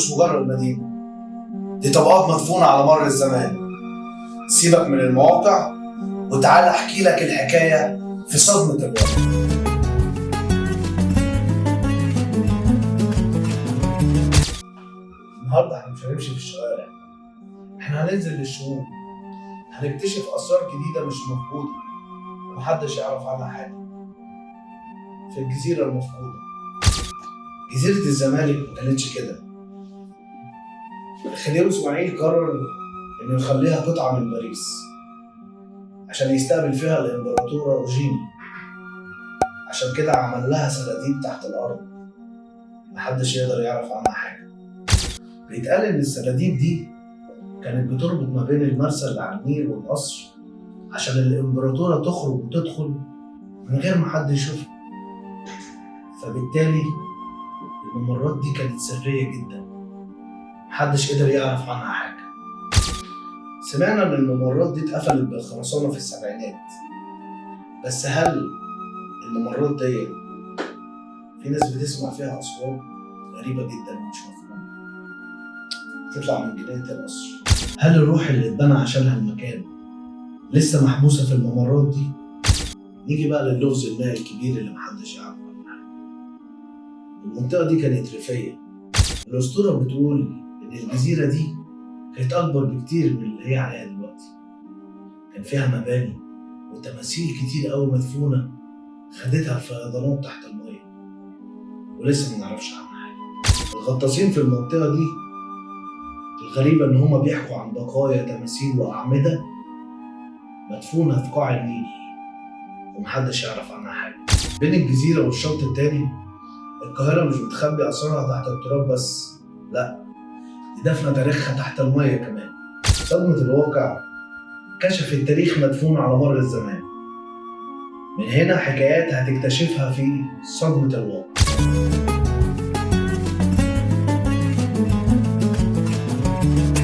مش مجرد مدينة، دي طبقات مدفونة على مر الزمان. سيبك من المواقع وتعال احكي لك الحكاية في صدمة الواقع. النهارده احنا مش هنمشي في الشوارع، احنا هننزل للشؤون، هنكتشف اسرار جديدة مش موجودة ومحدش يعرف عنها حاجة. في الجزيرة المفقودة، جزيرة الزمالك ما كانتش كده. الخديوي اسماعيل قرر انه يخليها قطعة من باريس عشان يستقبل فيها الامبراطورة اورجيني. عشان كده عمل لها سراديب تحت الارض محدش يقدر يعرف عنها حاجة. بيتقال ان السراديب دي كانت بتربط ما بين المرسى اللي على النيل والقصر عشان الامبراطورة تخرج وتدخل من غير ما حد يشوفها. فبالتالي الممرات دي كانت سرية جدا، محدش قدر يعرف عنها حاجة. سمعنا ان الممرات دي اتقفلت بالخرسانة في السبعينات، بس هل الممرات دي في ناس بتسمع فيها أصوات غريبة جدا ومش مفهومة تطلع من جنينة القصر؟ هل الروح اللي اتبنى عشانها المكان لسه محبوسة في الممرات دي؟ نيجي بقى للغز المائي الكبير اللي محدش يعرف عنه. المنطقة دي كانت ريفية. الأسطورة بتقول إن الجزيرة دي كانت أكبر بكتير من اللي هي عليها دلوقتي. كان فيها مباني وتماثيل كتير أوي مدفونة خدتها الفيضانات تحت المية ولسه منعرفش عنها حاجة. الغطاسين في المنطقة دي الغريبة إن هما بيحكوا عن بقايا تماثيل وأعمدة مدفونة في قاع النيل ومحدش يعرف عنها حاجة. بين الجزيرة والشط التاني القاهرة مش بتخبي أسرارها تحت التراب بس، لأ، دي دفنة تاريخها تحت المية كمان. صدمة الواقع كشف التاريخ مدفون على مر الزمان. من هنا حكايات هتكتشفها في صدمة الواقع.